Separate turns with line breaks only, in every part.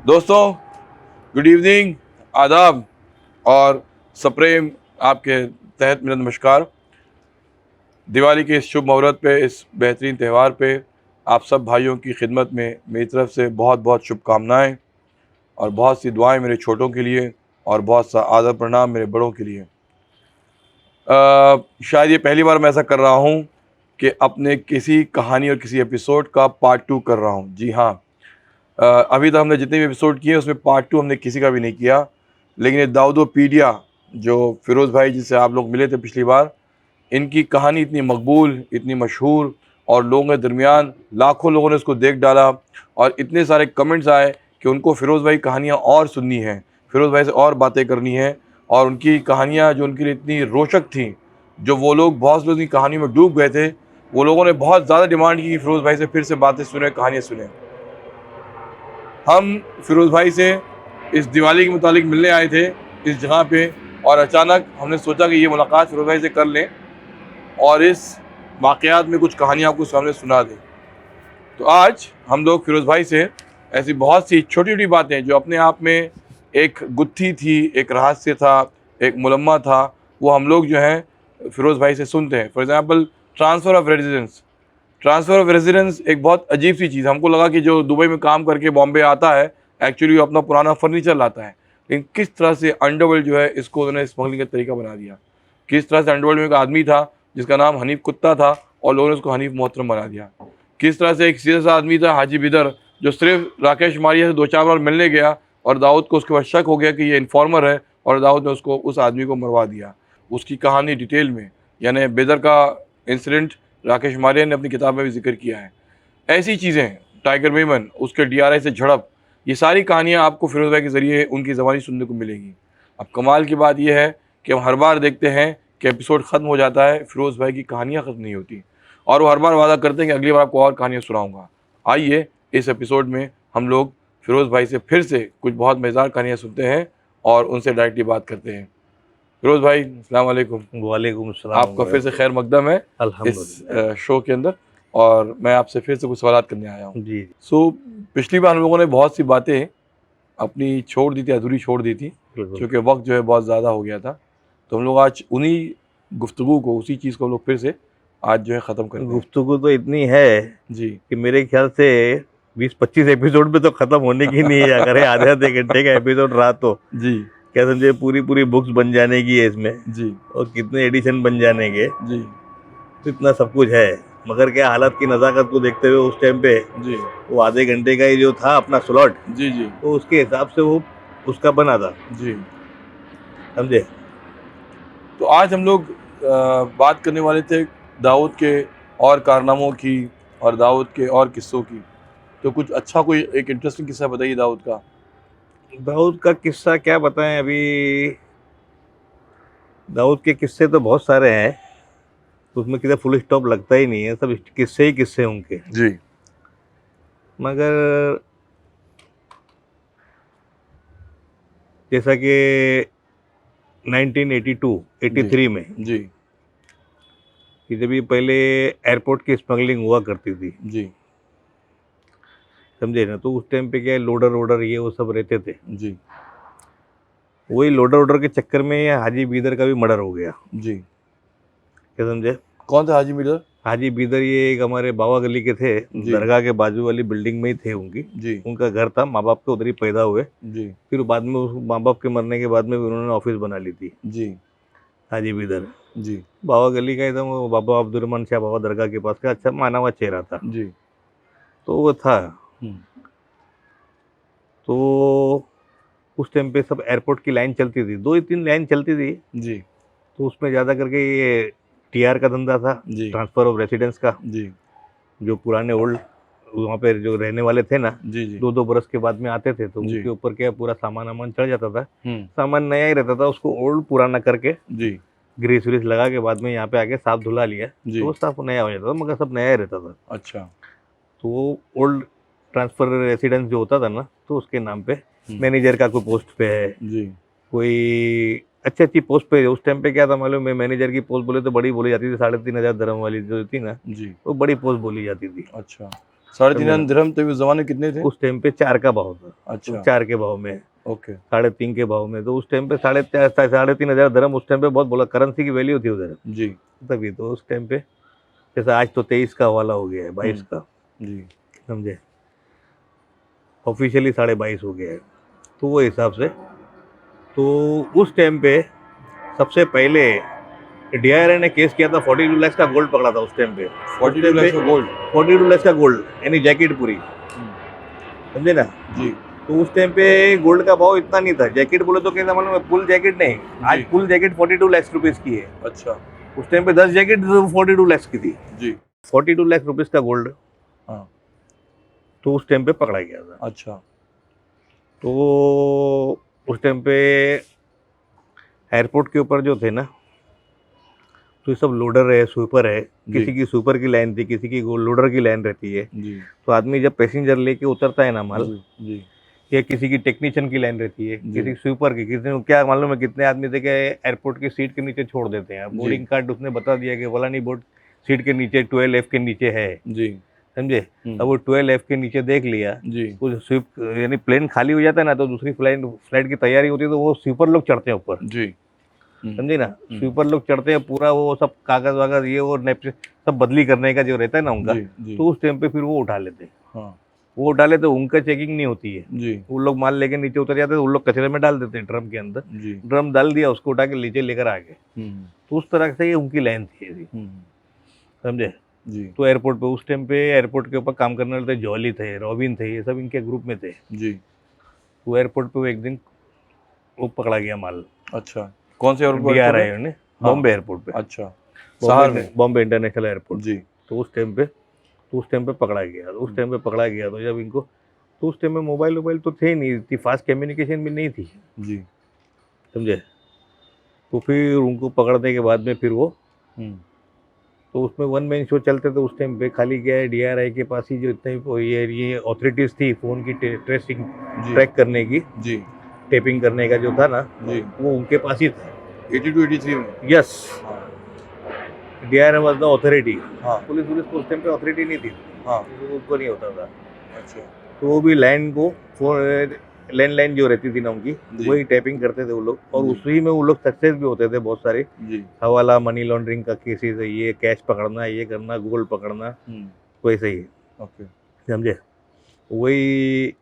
दोस्तों, good evening, आदाब और सप्रेम आपके तहत मेरा नमस्कार। दिवाली के इस शुभ मुहूर्त पे, इस बेहतरीन त्यौहार पे आप सब भाइयों की खिदमत में मेरी तरफ से बहुत बहुत शुभकामनाएं और बहुत सी दुआएं मेरे छोटों के लिए और बहुत सा आदर प्रणाम मेरे बड़ों के लिए। शायद ये पहली बार मैं ऐसा कर रहा हूँ कि अपने किसी कहानी और किसी एपिसोड का पार्ट 2 कर रहा हूँ। जी हाँ, अभी तक हमने जितने भी एपिसोड किए उसमें पार्ट 2 हमने किसी का भी नहीं किया, लेकिन ये दाऊदोपीडिया जो फ़िरोज़ भाई जिससे आप लोग मिले थे पिछली बार, इनकी कहानी इतनी मकबूल, इतनी मशहूर और लोगों के दरमियान लाखों लोगों ने उसको देख डाला और इतने सारे कमेंट्स आए कि उनको फ़िरोज़ भाई कहानियाँ और सुननी हैं, फ़िरोज़ भाई से और बातें करनी हैं। और उनकी कहानियाँ जो उनके लिए इतनी रोचक थीं, जो वो लोग बहुत से लोग उनकी कहानी में डूब गए थे, वो लोगों ने बहुत ज़्यादा डिमांड की कि फ़िरोज़ भाई से फिर से बातें सुने, कहानियाँ सुनें। हम फ़िरोज़ भाई से इस दिवाली के मुतालिक मिलने आए थे इस जगह पे, और अचानक हमने सोचा कि ये मुलाकात फ़िरोज़ भाई से कर लें और इस वाक़यात में कुछ कहानियाँ आपको सामने सुना दें। तो आज हम लोग फ़िरोज़ भाई से ऐसी बहुत सी छोटी-छोटी बातें जो अपने आप में एक गुत्थी थी, एक रहस्य था, एक मुलम्मा था, वो हम लोग जो हैं फ़िरोज़ भाई से सुनते हैं। For example, transfer of residence. Transfer of residence एक बहुत अजीब सी चीज़। हमको लगा कि जो दुबई में काम करके बॉम्बे आता है, एक्चुअली वो अपना पुराना फर्नीचर लाता है। लेकिन किस तरह से अंडरवर्ल्ड जो है इसको उन्होंने स्मगलिंग का तरीका बना दिया। किस तरह से अंडरवर्ल्ड में एक आदमी था जिसका नाम हनीफ कुत्ता था और लोगों ने उसको हनीफ मोहतरम बना दिया। किस तरह से एक सीधा सा आदमी था हाजी बिदर, जो सिर्फ राकेश मारिया से 2-4 बार मिलने गया और दाऊद को उसके बाद शक हो गया कि ये इन्फॉर्मर है और दाऊद ने उसको उस आदमी को मरवा दिया। उसकी कहानी डिटेल में, यानी बिदर का इंसिडेंट राकेश मारिया ने अपनी किताब में भी जिक्र किया है। ऐसी चीज़ें, टाइगर मेमन, उसके डीआरआई से झड़प, ये सारी कहानियाँ आपको फ़िरोज़ भाई के ज़रिए उनकी ज़बानी सुनने को मिलेगी। अब कमाल की बात यह है कि हम हर बार देखते हैं कि एपिसोड ख़त्म हो जाता है, फ़िरोज़ भाई की कहानियाँ ख़त्म नहीं होती और वो हर बार वादा करते हैं कि अगली बार आपको और कहानियाँ सुनाऊँगा। आइए इस एपिसोड में हम लोग फ़िरोज़ भाई से फिर से कुछ बहुत मज़ेदार कहानियाँ सुनते हैं और उनसे डायरेक्टली बात करते हैं। फ़िरोज़ भाई, अस्सलाम वालेकुम।
वालेकुम सलाम।
आपका फिर से खैर मकदम है इस
अल्हम्दुलिल्लाह।
शो के अंदर, और मैं आपसे फिर से कुछ सवालात करने आया हूँ।
जी,
सो पिछली बार हम लोगों ने बहुत सी बातें अपनी छोड़ दी थी, अधूरी छोड़ दी थी,
बिल्कुल।
क्योंकि वक्त जो है बहुत ज़्यादा हो गया था। तो हम लोग आज उन्हीं गुफ्तगू को, उसी चीज़ को हम लोग फिर से आज जो है ख़त्म करते हैं।
गुफ्तगू तो इतनी है
जी।
कि मेरे ख्याल से 20-25 एपिसोड में तो खत्म होने की नहीं है। अगर ये आधे-आधे घंटे का एपिसोड रहा तो
जी।
क्या समझे, पूरी-पूरी बुक्स बन जाने की है इसमें
जी।
और कितने एडिशन बन जाने के,
जी।
तो इतना सब कुछ है। मगर क्या हालत की नज़ाकत को देखते हुए उस टाइम पे
जी।
वो आधे घंटे का ही जो था अपना स्लॉट,
जी। जी।
तो उसके हिसाब से वो उसका बना था,
जी।
समझे।
तो आज हम लोग बात करने वाले थे दाऊद के और कारनामों की और दाऊद के और किस्सों की। तो कुछ अच्छा, कोई एक इंटरेस्टिंग किस्सा बताइए दाऊद का।
दाऊद का किस्सा क्या बताएं अभी। दाऊद के किस्से तो बहुत सारे हैं, तो उसमें किसी फुल स्टॉप लगता ही नहीं है, सब किस्से ही किस्से हैं उनके।
जी।
मगर जैसा कि 1982
जी।
83 में,
जी।
कि जब ये पहले एयरपोर्ट की स्मगलिंग हुआ करती थी,
जी।
समझे ना, तो उस टाइम पे क्या है, लोडर वोडर ये वो सब रहते थे।
जी।
वही लोडर वोडर के चक्कर में ये हाजी बीदर का भी मर्डर हो गया।
जी।
क्या समझे।
कौन थे हाजी मीडर?
हाजी बीदर ये एक हमारे बाबा गली के थे,
जी।
दरगाह के बाजू वाली बिल्डिंग में ही थे उनकी।
जी।
उनका घर था, माँ बाप के उधर ही पैदा हुए।
जी।
फिर बाद में उस माँ बाप के मरने के बाद में भी उन्होंने ऑफिस बना ली थी,
जी।
हाजी बीदर।
जी।
बाबा गली का एकदम वो बाबा अब्दुलरहमान शाह बाबा दरगाह के पास का अच्छा माना हुआ चेहरा था,
जी।
तो वो था।
हम्म।
तो उस टाइम पे सब एयरपोर्ट की लाइन चलती थी, 2 ही 3 लाइन चलती थी।
जी।
तो उसमें ज़्यादा करके ये टीआर का धंधा था,
जी।
ट्रांसफ़र ऑफ रेसिडेंस का।
जी।
जो पुराने ओल्ड वहाँ पे जो रहने वाले थे ना,
जी। जी।
2-2 बरस के बाद में आते थे, तो
जी।
उनके ऊपर क्या पूरा सामान वामान चढ़ जाता था।
हम्म।
सामान नया ही रहता था, उसको ओल्ड पुराना करके
जी।
ग्रीस व्रीस लगा के बाद में यहाँ पे आके साफ धुला लिया,
जी।
तो वो साफ नया हो जाता था, मगर सब नया ही रहता था।
अच्छा।
तो वो ओल्ड ट्रांसफ़र रेसिडेंस जो होता था ना, तो उसके नाम पे
हम्म।
मैनेजर का कोई पोस्ट पे है,
जी।
कोई अच्छी अच्छी पोस्ट पे है। उस टाइम पे क्या था मालूम है, मैनेजर की पोस्ट बोले तो बड़ी बोली जाती थी, 3,500 दरम वाली जो थी ना,
जी।
वो बड़ी पोस्ट बोली जाती थी।
अच्छा। 3.5 दिरहम तो उस जमाने कितने थे?
उस टाइम पे 4 का भाव था।
अच्छा
4 के भाव में,
ओके
3.5 के भाव में। तो उस टाइम पे 3,500 दिरहम उस टाइम पे बहुत बोला, करेंसी की वैल्यू थी उधर
जी
तभी। तो उस टाइम पे जैसे आज तो 23 का हवाला हो गया है, 22 का,
जी
समझे, ऑफिशियली 22.5 हो गया है। तो वो हिसाब से तो उस टाइम पे सबसे पहले DIRA ने केस किया था, 42 लाख का गोल्ड पकड़ा था उस टाइम पे।
42 लाख का गोल्ड।
42 लाख का गोल्ड, यानी जैकेट पूरी, समझे ना।
जी
तो उस टाइम पे गोल्ड का भाव इतना नहीं था। जैकेट बोले तो कैसा मालूम है, फुल जैकेट नहीं, आज
जी।
फुल जैकेट 42 लाख रुपीस की है।
अच्छा
उस टाइम पे 10 जैकेट 42 लाख की थी।
जी
42 लाख रुपीस का गोल्ड
हाँ
तो उस टाइम पे पकड़ा गया था।
अच्छा
तो उस टाइम पे एयरपोर्ट के ऊपर जो थे ना, तो ये सब लोडर है, स्वीपर है। किसी की स्वीपर की लाइन थी, किसी की लोडर की लाइन रहती है।
जी
तो आदमी जब पैसेंजर लेके उतरता है ना माल,
जी
या किसी की टेक्नीशियन की लाइन रहती है,
जी।
किसी स्वीपर की, किसी को क्या मालूम है कितने आदमी थे कि एयरपोर्ट की सीट के नीचे छोड़ देते हैं।
जी।
बोर्डिंग कार्ड उसने बता दिया कि फलानी बोर्ड सीट के नीचे 12F के नीचे है,
जी
समझे। अब वो 12F के नीचे देख लिया,
जी
कुछ स्वीप यानी प्लेन खाली हो जाता है ना, तो दूसरी फ्लाइट की तैयारी होती है, तो वो स्वीपर लोग चढ़ते हैं ऊपर,
जी
समझे ना। स्वीपर लोग चढ़ते हैं, पूरा वो सब कागज वागज ये और नेप सब बदली करने का जो रहता है ना उनका,
जी जी
तो उस टाइम पे फिर वो उठा लेते हैं।
हाँ
वो उठा लेते, उनका चेकिंग नहीं होती है।
जी
वो लोग माल लेके नीचे उतर जाते हैं, उन लोग कचरे में डाल देते हैं ड्रम के अंदर।
जी
ड्रम डाल दिया, उसको उठा के नीचे लेकर आ गए।
हम्म
तो उस तरह से ये उनकी लाइन थी ऐसी, समझे।
जी
तो एयरपोर्ट पे उस टाइम पे एयरपोर्ट के ऊपर काम करने वाले थे, जॉली थे, रॉबिन थे, ये सब इनके ग्रुप में थे।
जी
तो एयरपोर्ट पे वो एक दिन वो पकड़ा गया माल,
अच्छा कौन से एयरपोर्ट
DRI ने, बॉम्बे एयरपोर्ट पे,
अच्छा शहर में
बॉम्बे इंटरनेशनल एयरपोर्ट।
जी
तो उस टाइम पे पकड़ा गया। तो उस टाइम पे पकड़ा गया तो जब इनको, तो उस टाइम में मोबाइल तो थे नहीं, इतनी फास्ट कम्युनिकेशन भी नहीं थी,
जी
समझे। तो फिर उनको पकड़ने के बाद में फिर वो, तो उसमें वन मैन शो चलते थे उस टाइम पे। खाली क्या है, DRI के पास ही जो इतने ये अथॉरिटीज़ थी फ़ोन की
जी
ट्रैक करने की,
जी
टेपिंग करने का जो था ना,
जी
वो उनके पास ही था।
82 83 में
यस,
हाँ
DRI वॉज द अथॉरिटी।
हाँ
पुलिस को उस टाइम पे अथॉरिटी नहीं थी,
हाँ
तो उनको नहीं होता था।
अच्छा
तो वो भी लाइन को, लैंडलाइन जो रहती थी ना उनकी,
जी।
वही टैपिंग करते थे वो लोग, और
जी।
उसी में वो लोग सक्सेस भी होते थे बहुत सारे।
जी
हवाला, मनी लॉन्ड्रिंग का केसेस है, ये कैश पकड़ना, ये करना, गोल्ड पकड़ना, वैसे ही,
ओके
समझे। वही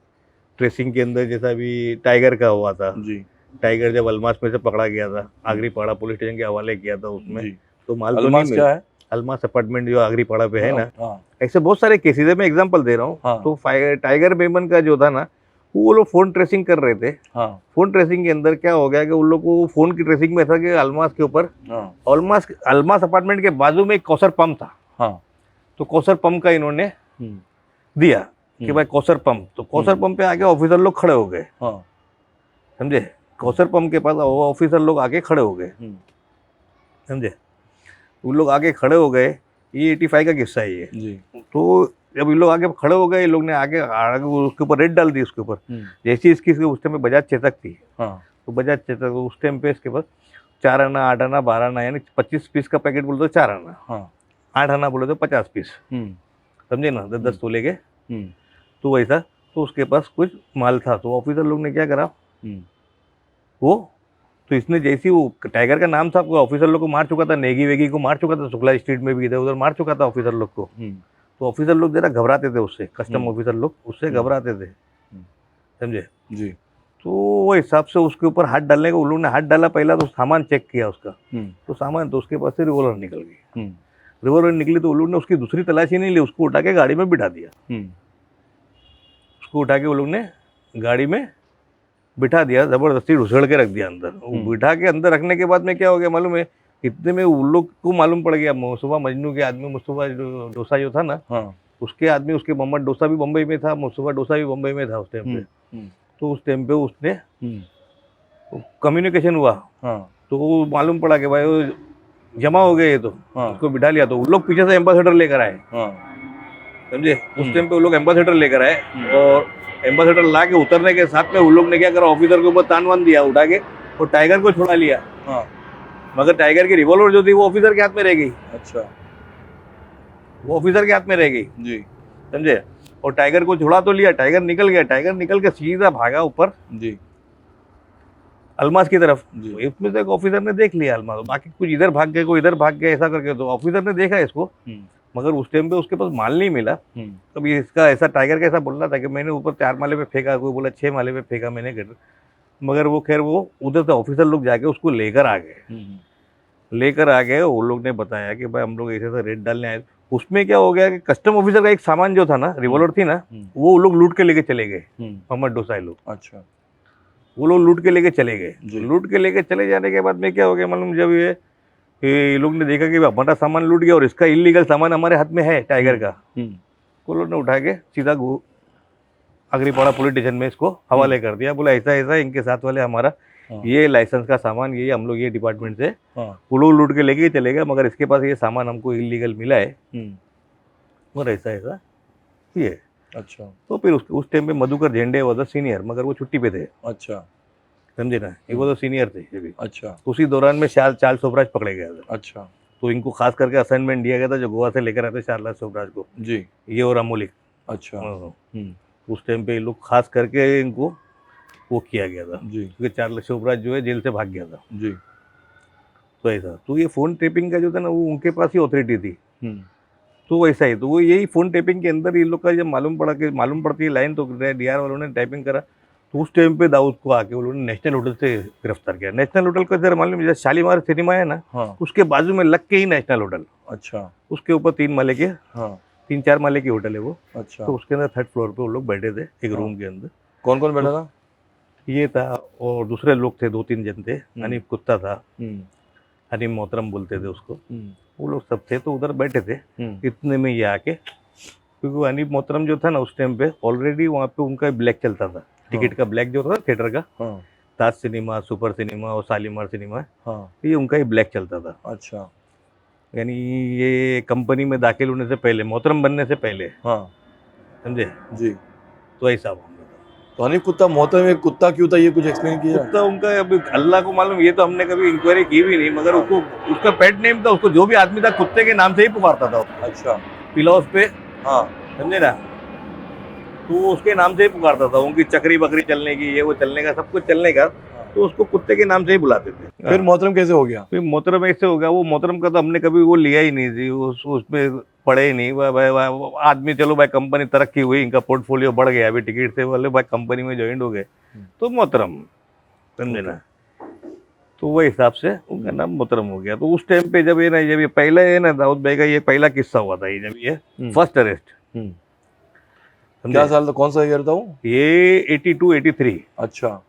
ट्रेसिंग के अंदर जैसा भी टाइगर का हुआ था।
जी
टाइगर जब अलमास में से पकड़ा गया था, आगरीपाड़ा पुलिस स्टेशन के हवाले किया था उसमें,
जी
तो माल तो
अलमास
नहीं
क्या
मिला।
है?
अलमास अपार्टमेंट जो आगरीपाड़ा पे है ना,
हाँ
ऐसे बहुत सारे केसेस है, मैं एग्जांपल दे रहा हूँ।
हाँ।
तो टाइगर बेमन का जो था ना, वो लोग फोन ट्रेसिंग कर रहे थे।
हाँ
फोन ट्रेसिंग के अंदर क्या हो गया कि उन लोग को फोन की ट्रेसिंग में था कि अलमास के ऊपर,
हाँ
अलमास अपार्टमेंट के बाजू में एक कौसर पंप था।
हाँ
तो कौसर पंप का इन्होंने दिया कि भाई कौसर पंप, तो कौसर पंप पे आके ऑफिसर लोग खड़े हो गए,
हाँ
समझे। कौसर पंप के पास ऑफिसर लोग आके खड़े हो गए, समझे। उन लोग आगे खड़े हो गए, ये 85 का किस्सा है ये।
जी
तो जब इन लोग आगे खड़े हो गए, ये लोग ने आगे आगे उसके ऊपर रेड डाल दी उसके ऊपर। जैसी इसकी उस टाइम पे बजाज चेतक थी,
हाँ
तो बजाज चेतक उस टाइम पे इसके पास 4 आना, 8 आना, 12 आना, यानी 25 पीस का पैकेट बोले तो 4 आना,
हाँ
8 आना बोले तो 50 पीस, समझे ना, 10 तोले के। तो वैसा, तो उसके पास कुछ माल था। तो ऑफिसर लोग ने क्या करा, वो तो इसने जैसी, वो टाइगर का नाम था, ऑफिसर लोग को मार चुका था, नेगी वेगी को मार चुका था, शुक्ला स्ट्रीट में भी इधर उधर मार चुका था ऑफिसर लोग को। तो ऑफिसर लोग जरा घबराते थे उससे, कस्टम ऑफिसर लोग उससे घबराते थे, समझे
जी
तो वो हिसाब से उसके ऊपर हाथ डालने का, उन लोगों ने हाथ डाला पहला, तो सामान चेक किया उसका, तो सामान, तो उसके पास से रिवॉल्वर निकल गई। रिवॉल्वर निकली तो उन लोगों ने उसकी दूसरी तलाशी नहीं ली, उसको उठा के गाड़ी में बिठा दिया। उसको उठा के वो लोग ने गाड़ी में बिठा दिया, ज़बरदस्ती घुसड़ के रख दिया अंदर। वो बिठा के अंदर रखने के बाद में क्या हो गया मालूम है, इतने में उन लोग को मालूम पड़ गया, मुस्तफा मजनू के आदमी, मुस्तफा डोसा जो था ना,
हाँ
उसके आदमी, उसके मोहम्मद डोसा भी बम्बई में था, मुस्तफा डोसा भी बम्बई में था उस टाइम पे। तो उस टाइम पे उसने कम्युनिकेशन हुआ, तो मालूम पड़ा कि भाई वो जमा हो गए, ये तो उसको बिठा लिया। तो उन लोग पीछे से एम्बेसडर लेकर आए, समझे। उस टाइम पे वो लोग एम्बेसडर लेकर आए, और एम्बेसडर ला के उतरने के साथ में उन लोग ने क्या करा, ऑफिसर के ऊपर तान वान दिया उठा के, और टाइगर को छुड़ा लिया। मगर टाइगर की रिवॉल्वर जो थी वो ऑफिसर के हाथ में रह गई।
अच्छा
वो ऑफिसर के हाथ में रह गई,
जी
समझे। और टाइगर को छुड़ा तो लिया, टाइगर निकल गया, टाइगर निकल के सीधा भागा ऊपर
जी
अलमास की तरफ।
जी
तो उसमें से एक ऑफिसर ने देख लिया अलमास, बाकी कुछ इधर भाग गए, कोई इधर भाग गया, ऐसा करके। तो ऑफिसर ने देखा इसको, मगर उस टाइम पे उसके पास माल नहीं मिला। तब ये इसका ऐसा टाइगर का ऐसा बोल रहा था कि मैंने ऊपर 4 माले पे फेंका, कोई बोला 6 माले पे फेंका मैंने गिर। मगर वो खैर वो उधर से ऑफिसर लोग जाके उसको लेकर आ गए। लेकर आ गए, वो लोग ने बताया कि भाई हम लोग ऐसे रेड डालने आए। उसमें क्या हो गया कि कस्टम ऑफिसर का एक सामान जो था ना, रिवॉल्वर थी ना, वो लोग लूट के लेके चले गए, मोहम्मद डोसाई लोग।
अच्छा
वो लोग लूट के लेके चले गए।
जी।
लूट के लेके चले जाने के बाद में क्या हो गया मालूम, जब ये लोग ने देखा कि हमारा सामान लूट गया और इसका इलीगल सामान हमारे हाथ में है टाइगर का, वो लोग ने उठा के सीधा अग्रीपाड़ा पुलिस स्टेशन में इसको हवाले कर दिया। बोला ऐसा ऐसा इनके साथ वाले हमारा ये लाइसेंस का सामान, ये हम लोग ये डिपार्टमेंट से वो लोग लूट के लेके चले गए, मगर इसके पास ये सामान हमको इलीगल मिला है और ऐसा ऐसा ये।
अच्छा
तो फिर उस टाइम पे मधुकर झेंडे वॉज द सीनियर, मगर वो छुट्टी पे थे।
अच्छा
समझे ना, ये वो तो सीनियर थे ये भी।
अच्छा
उसी दौरान में चार्ल्स शोभराज पकड़े गए थे।
अच्छा
तो इनको खास करके असाइनमेंट दिया गया था, जो गोवा से लेकर आए थे चार्ल्स शोभराज को,
जी
ये और अमोलिक।
अच्छा
उस टाइम पे ये लोग खास करके इनको वो किया गया था,
जी
क्योंकि चार्ल्स शोभराज जो है जेल से भाग गया था।
जी
तो ऐसा, तो ये फ़ोन टेपिंग का जो था ना, वो उनके पास ही ऑथोरिटी थी। तो वैसा ही, तो वो यही फ़ोन टेपिंग के अंदर ये लोग का जब मालूम पड़ती है लाइन, तो डीआर वालों ने टाइपिंग करा। तो उस टाइम पे दाऊद को आके उन्होंने नेशनल होटल से गिरफ्तार किया। नेशनल होटल का जरा मालूम, जैसे शालीमार सिनेमा है ना,
हाँ
उसके बाजू में लग के ही नेशनल होटल,
अच्छा
उसके ऊपर 3 माले के,
हाँ
3-4 माले की होटल है वो।
अच्छा
तो उसके अंदर 3rd फ्लोर पे वो लोग बैठे थे एक रूम के अंदर।
कौन कौन बैठा था?
ये था और दूसरे लोग थे, 2-3 जन थे। हनीफ कुत्ता था, हनीफ मोहतरम बोलते थे उसको, वो लोग सब थे। तो उधर बैठे थे। इतने में ये आके, क्योंकि हनीफ मोहतरम जो था ना उस टाइम पे ऑलरेडी वहाँ पे उनका ब्लैक चलता था, टिकट का ब्लैक जो था थिएटर का, ताज सिनेमा, सुपर सिनेमा और शालीमार सिनेमा, ये उनका ही ब्लैक चलता था।
अच्छा
यानी ये कंपनी में दाखिल होने से पहले, मोहतरम बनने से पहले, समझे
जी।
तो ऐसा मामला था।
तो हनीफ कुत्ता मोहतरम में कुत्ता क्यों था, ये कुछ एक्सप्लेन किया?
कुत्ता उनका अभी अल्लाह को मालूम, ये तो हमने कभी इंक्वायरी की भी नहीं, मगर उसको उसका पेट नेम था, उसको जो भी आदमी था कुत्ते के नाम से ही पुकारता था।
अच्छा
पिलौस पे,
हाँ
समझे ना, तो उसके नाम से ही पुकारता था। उनकी चक्री बकरी चलने की, ये वो चलने का, सब कुछ चलने का, तो उसको कुत्ते के नाम से ही बुलाते थे।
फिर मोहतरम कैसे हो गया?
फिर मोहतरम ऐसे हो गया, वो मोहतरम का तो हमने कभी वो लिया ही नहीं थी, उसमें पढ़े ही नहीं। भाई आदमी, चलो भाई कंपनी तरक्की हुई, इनका पोर्टफोलियो बढ़ गया, अभी टिकट से वाले भाई कंपनी में ज्वाइन हो गए, तो मोहतरम, समझे ना। तो वो हिसाब से उनका नाम मोहतरम हो गया। तो उस टाइम पे जब ये पहला है ना दाऊद भाई का ये पहला किस्सा हुआ था, ये जब ये फर्स्ट अरेस्ट,
क्या साल था, कौन सा ईयर था वो?
ये 82-83।
अच्छा,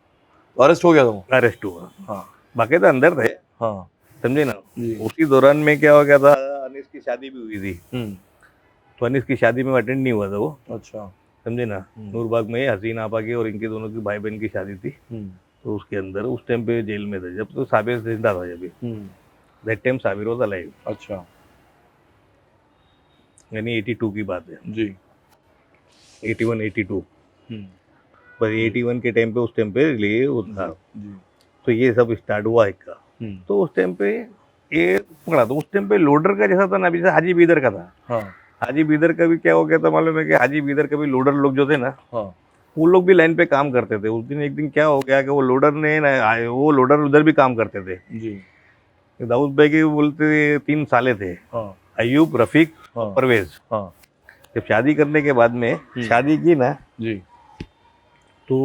अरेस्ट हो गया था वो?
अरेस्ट हुआ,
हाँ
बाकी तो अंदर थे,
हाँ
समझे ना।
जी।
उसी दौरान में क्या हो गया था, अनीस की शादी भी हुई थी। तो अनीस की शादी में अटेंड नहीं हुआ था वो,
अच्छा
समझे ना। नूरबाग में हसीन आपा की और इनके दोनों की भाई बहन की शादी थी। तो उसके अंदर उस टाइम पे जेल में थे, जब तो साबिर जिंदा था, जब that time Sabir was alive.
अच्छा,
यानी 82 की बात है
जी।
81-82, पर 81 के टाइम पे उस टाइम पे लिए वो था। तो ये सब स्टार्ट हुआ एक का। तो उस टाइम पे ये पकड़ा, तो उस टाइम पे लोडर का जैसा था ना, अभी जैसे हाजी बीदर का था। हाजी बीदर का भी क्या हो गया था मालूम है, कि हाजी बीदर का भी लोडर लोग जो थे ना, वो लोग भी लाइन पे काम करते थे। उस दिन एक दिन क्या हो गया कि वो लोडर उधर भी काम करते थे
जी।
दाऊद भाई के बोलते 3 साले थे, अयूब, रफीक, परवेज। जब शादी करने के बाद में शादी की ना
जी,
तो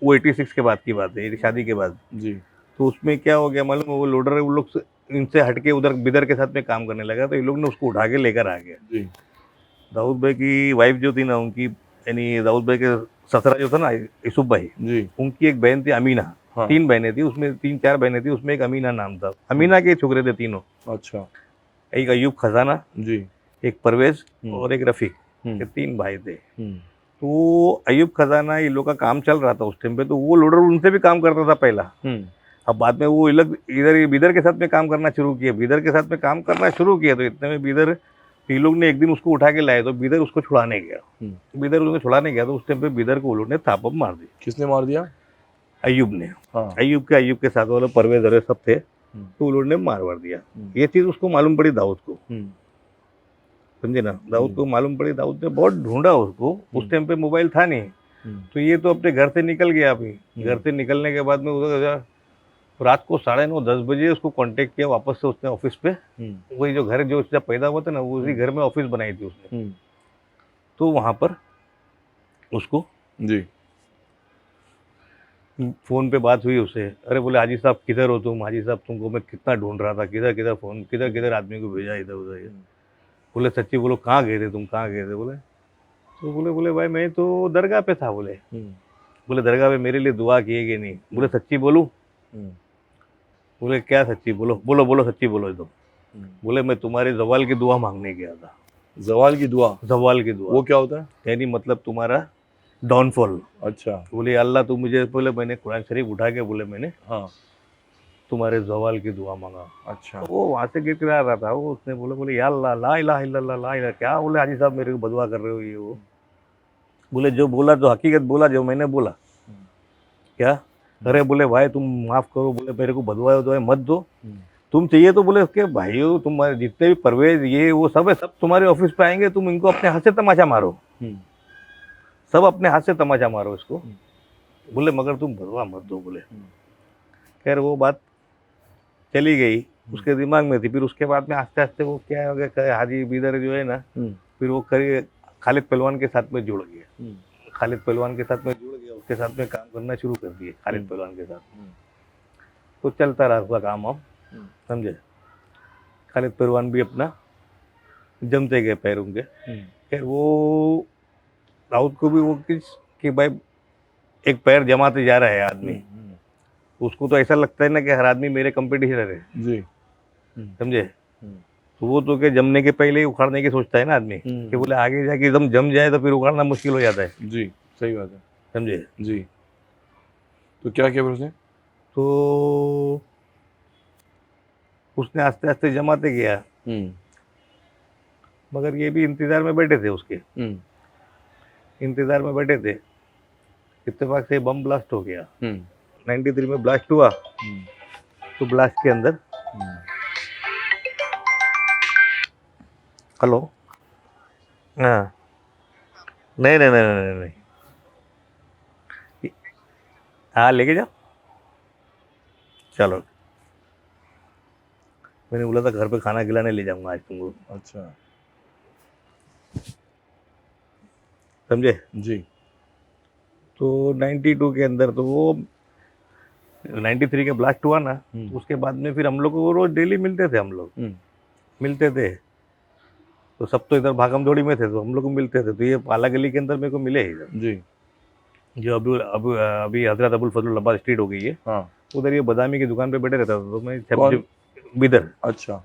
वो 86 के बाद की बात है, शादी के बाद
जी।
तो उसमें क्या हो गया मालूम, वो लोडर वो लोग इनसे हटके उधर बिदर के साथ में काम करने लगा। तो ये लोग ने उसको उठा के लेकर आ गया।
जी।
दाऊद भाई की वाइफ जो थी ना उनकी, यानी दाऊद भाई के ससुरा जो था ना यूसुफ भाई,
जी।
उनकी एक बहन थी अमीना। 3 बहनें थी उसमें, 3-4 बहनें थी उसमें, एक अमीना नाम था। अमीना के छोकरे थे तीनों।
अच्छा,
एक अयूब खजाना,
जी।
एक परवेज और एक रफीक, ये 3 भाई थे। तो अयूब खजाना ये लोग का काम चल रहा था उस टाइम पे, तो वो लोडर उनसे भी काम करता था पहला। अब बाद में वो इधर बीदर के साथ में काम करना शुरू किया, बीदर के साथ में काम करना शुरू किया। तो इतने में बीदर ये लोग ने एक दिन उसको उठा के लाए, तो बीदर उसको छुड़ाने गया। बीदर उसको छुड़ाने गया तो उस टाइम पे बीदर को वो लोग ने थापा मार दी।
किसने मार दिया?
अयूब ने। अयूब के साथ वाले परवेज अरे सब थे, तो वो लोग ने मार दिया। ये चीज़ उसको मालूम पड़ी दाऊद को। समझे ना। दाऊद को मालूम पड़ी, दाऊद ने बहुत ढूंढा उसको, उस टाइम पे मोबाइल था नहीं, तो ये तो अपने घर से निकल गया। अभी घर से निकलने के बाद में उधर रात को 9:30-10 बजे उसको कांटेक्ट किया वापस से उसने ऑफिस पे। वही जो घर जो उसका पैदा हुआ था ना, उसी घर में ऑफिस बनाई थी उसने। तो वहां पर उसको
जी
फोन पे बात हुई उससे। अरे बोले हाजी साहब किधर हो तुम, हाजी साहब तुमको मैं कितना ढूंढ रहा था, किधर किधर फोन, किधर किधर आदमी को भेजा इधर उधर। बोले सच्ची बोलो कहाँ गए थे तुम, कहाँ गए थे। बोले तो बोले भाई मैं तो दरगाह पे था। बोले बोले दरगाह पे मेरे लिए दुआ किए कि नहीं। बोले सच्ची बोलूं। बोले क्या सच्ची बोलो, बोलो बोलो सच्ची बोलो एकदम। बोले मैं तुम्हारे जवाल की दुआ मांगने गया था।
जवाल की दुआ,
जवाल की दुआ
वो क्या होता है?
यानी मतलब तुम्हारा डाउनफॉल।
अच्छा।
बोले अल्लाह तू मुझे, बोले मैंने कुरान शरीफ उठा के बोले मैंने
हाँ।
तुम्हारे जवाल की दुआ मांगा।
अच्छा।
तो वो वहां से गिड़गिड़ा रहा था वो, उसने बोले या अल्लाह ला इलाहा इल्लल्लाह ला इलाहा। क्या बोले हाजी साहब मेरे को बदुआ कर रहे हो ये वो। बोले जो बोला जो हकीकत बोला, जो मैंने बोला। क्या? अरे बोले भाई तुम माफ करो, बोले मेरे को बदुआ दुआ मत दो, तुम चाहिए तो बोले उसके भाइयों तुम्हारे जितने भी परवेज ये वो सब है, सब तुम्हारे ऑफिस पे आएंगे, तुम इनको अपने हाथ से तमाचा मारो, सब अपने हाथ से तमाचा मारो इसको। बोले मगर तुम बदुआ मत दो। बोले खैर वो बात चली गई, उसके दिमाग में थी। फिर उसके बाद में आस्ते आस्ते वो क्या हो गया, हाजी बीदर जो है ना, फिर वो खालिद पहलवान के साथ में जुड़ गया। खालिद पहलवान के साथ में जुड़ गया, उसके साथ में काम करना शुरू कर दिए खालिद पहलवान के साथ। तो चलता रहा उसका काम हम समझे। खालिद पहलवान भी अपना जमते गए पैरों के। खैर वो दाऊद को भी वो कि भाई एक पैर जमाते जा रहा है आदमी, उसको तो ऐसा लगता है ना कि हर आदमी मेरे कंपटीशन है
जी
समझे। तो वो तो क्या जमने के पहले ही उखाड़ने की सोचता है ना आदमी, कि बोले आगे जाके एकदम जम जाए तो फिर उखाड़ना मुश्किल हो जाता है।
जी सही बात है।
समझे।
जी तो क्या किया फिर उसने?
तो उसने आस्ते आस्ते जमाते गया, मगर ये भी इंतजार में बैठे थे उसके, इंतजार में बैठे थे। इत्तेफाक से बम ब्लास्ट हो गया। 93 में ब्लास्ट हुआ। तो ब्लास्ट के अंदर हेलो, हाँ नहीं नहीं नहीं नहीं नहीं, हाँ लेके जाओ चलो। मैंने बोला था घर पे खाना खिलाने ले जाऊंगा आज तुमको।
अच्छा
समझे।
जी।
तो 92 के अंदर तो वो 93 के ब्लास्ट हुआ ना, तो उसके बाद में फिर हम लोग को रोज डेली मिलते थे, हम लोग मिलते थे। तो सब तो इधर भागम दौड़ी में थे, तो हम लोग को मिलते थे। तो ये पाला गली के अंदर मेरे को मिले ही इधर,
जी
जो अभी हजरत अबुल फजल अब्बास स्ट्रीट हो गई है।
हाँ।
उधर ये बदामी की दुकान पे बैठे रहता था। तो मैं
कौन?
बिदर।
अच्छा।